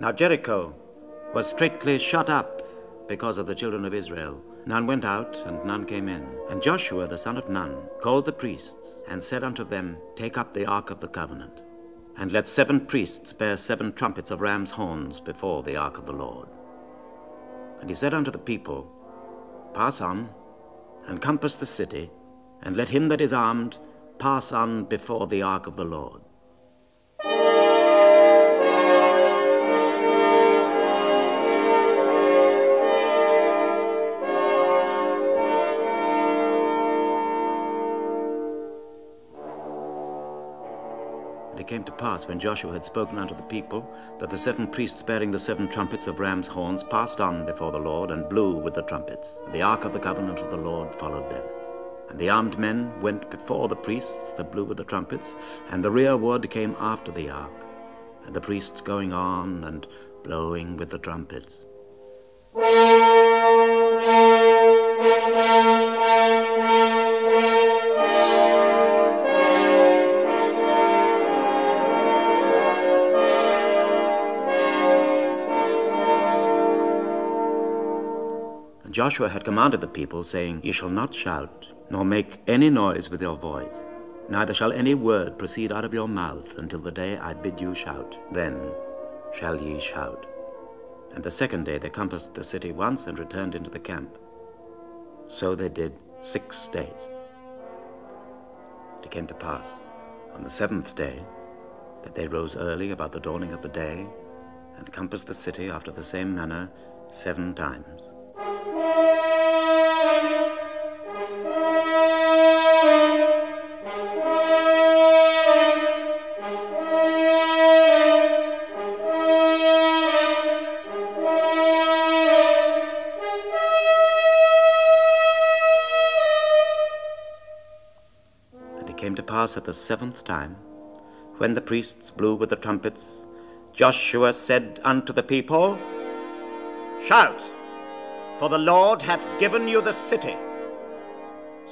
Now Jericho was strictly shut up because of the children of Israel. None went out, and none came in. And Joshua the son of Nun called the priests, and said unto them, Take up the ark of the covenant, and let 7 priests bear 7 trumpets of ram's horns before the ark of the Lord. And he said unto the people, Pass on, and compass the city, and let him that is armed pass on before the ark of the Lord. And it came to pass, when Joshua had spoken unto the people, that the 7 priests bearing the 7 trumpets of ram's horns passed on before the Lord, and blew with the trumpets. And the ark of the covenant of the Lord followed them. And the armed men went before the priests that blew with the trumpets, and the rear ward came after the ark, and the priests going on and blowing with the trumpets. And Joshua had commanded the people, saying, Ye shall not shout, nor make any noise with your voice, neither shall any word proceed out of your mouth until the day I bid you shout. Then shall ye shout. And the 2nd day they compassed the city once, and returned into the camp. So they did 6 days. It came to pass on the 7th day that they rose early about the dawning of the day, and compassed the city after the same manner 7 times. Came to pass at the 7th time, when the priests blew with the trumpets, Joshua said unto the people, Shout, for the Lord hath given you the city.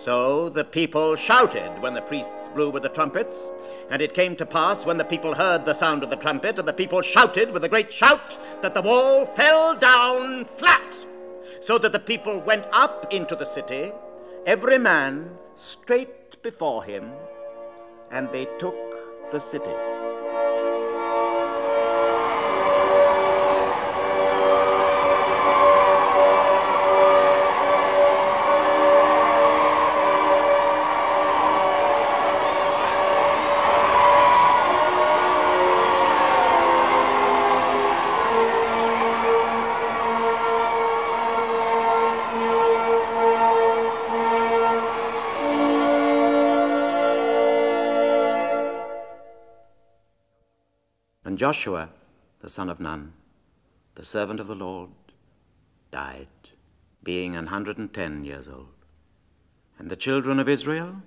So the people shouted when the priests blew with the trumpets. And it came to pass, when the people heard the sound of the trumpet, and the people shouted with a great shout, that the wall fell down flat, so that the people went up into the city, every man straight before him, and they took the city. And Joshua, the son of Nun, the servant of the Lord, died, being 110 years old. And the children of Israel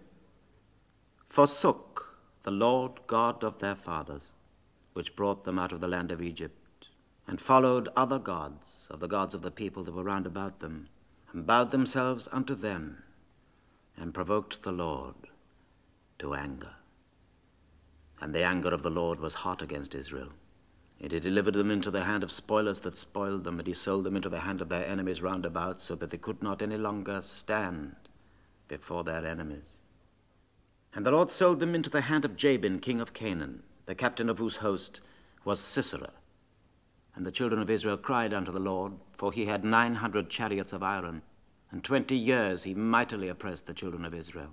forsook the Lord God of their fathers, which brought them out of the land of Egypt, and followed other gods of the gods of the people that were round about them, and bowed themselves unto them, and provoked the Lord to anger. And the anger of the Lord was hot against Israel. And he delivered them into the hand of spoilers that spoiled them, and he sold them into the hand of their enemies round about, so that they could not any longer stand before their enemies. And the Lord sold them into the hand of Jabin, king of Canaan, the captain of whose host was Sisera. And the children of Israel cried unto the Lord, for he had 900 chariots of iron, and 20 years he mightily oppressed the children of Israel.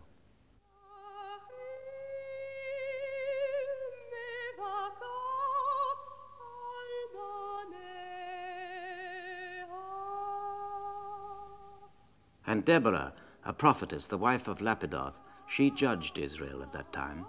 And Deborah, a prophetess, the wife of Lapidoth, she judged Israel at that time.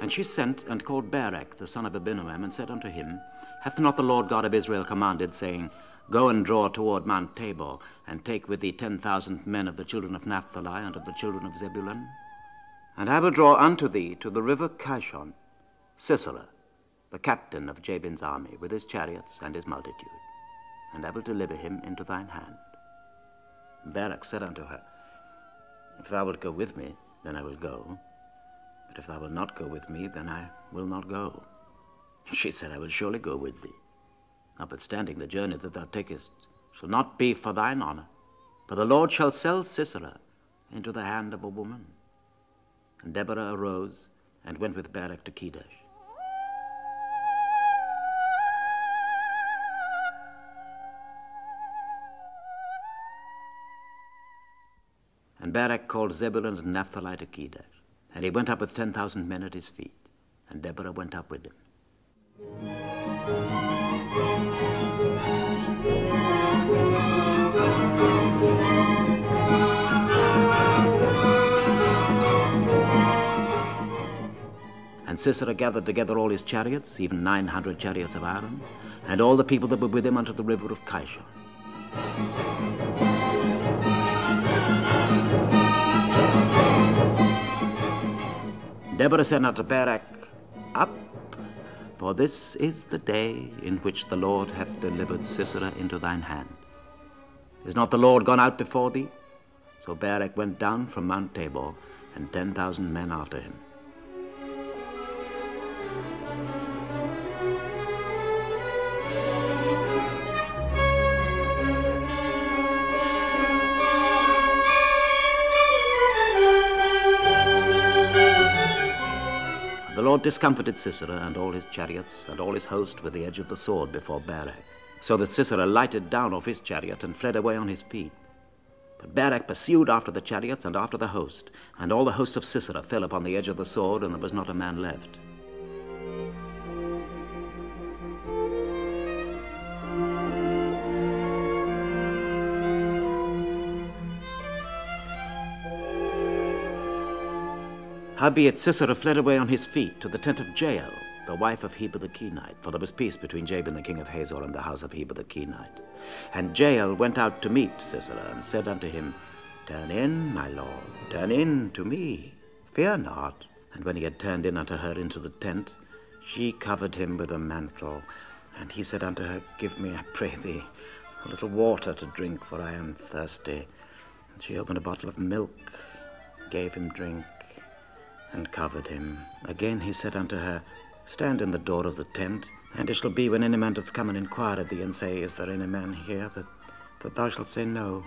And she sent and called Barak, the son of Abinoam, and said unto him, Hath not the Lord God of Israel commanded, saying, Go and draw toward Mount Tabor, and take with thee 10,000 men of the children of Naphtali and of the children of Zebulun? And I will draw unto thee to the river Kishon Sisera, the captain of Jabin's army, with his chariots and his multitude, and I will deliver him into thine hand. Barak said unto her, If thou wilt go with me, then I will go. But if thou wilt not go with me, then I will not go. She said, I will surely go with thee. Notwithstanding the journey that thou takest shall not be for thine honor, for the Lord shall sell Sisera into the hand of a woman. And Deborah arose and went with Barak to Kedesh. And Barak called Zebulun and Naphtali to Kedesh, and he went up with 10,000 men at his feet, and Deborah went up with him. And Sisera gathered together all his chariots, even 900 chariots of Aaron, and all the people that were with him unto the river of Kishon. Deborah said unto Barak, Up, for this is the day in which the Lord hath delivered Sisera into thine hand. Is not the Lord gone out before thee? So Barak went down from Mount Tabor, and 10,000 men after him. The Lord discomfited Sisera and all his chariots and all his host with the edge of the sword before Barak, so that Sisera lighted down off his chariot and fled away on his feet. But Barak pursued after the chariots and after the host, and all the host of Sisera fell upon the edge of the sword, and there was not a man left. Howbeit Sisera fled away on his feet to the tent of Jael, the wife of Heber the Kenite, for there was peace between Jabin the king of Hazor and the house of Heber the Kenite. And Jael went out to meet Sisera, and said unto him, Turn in, my lord, turn in to me, fear not. And when he had turned in unto her into the tent, she covered him with a mantle. And he said unto her, Give me, I pray thee, a little water to drink, for I am thirsty. And she opened a bottle of milk, gave him drink, and covered him. Again he said unto her, Stand in the door of the tent, and it shall be when any man doth come and inquire of thee, and say, Is there any man here? That thou shalt say, No.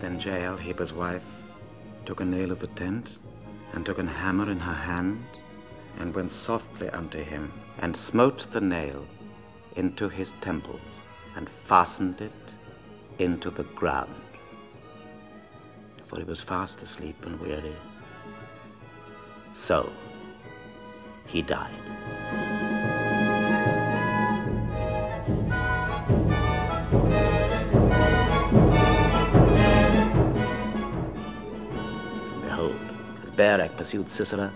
Then Jael, Heber's wife, took a nail of the tent, and took an hammer in her hand, and went softly unto him, and smote the nail into his temples, and fastened it into the ground. For he was fast asleep and weary. So he died. Behold, as Barak pursued Sisera,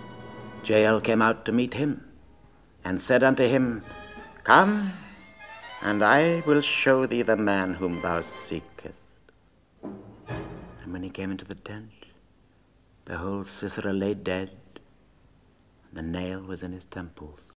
Jael came out to meet him, and said unto him, Come, and I will show thee the man whom thou seekest. And when he came into the tent, behold, Sisera lay dead, and the nail was in his temples.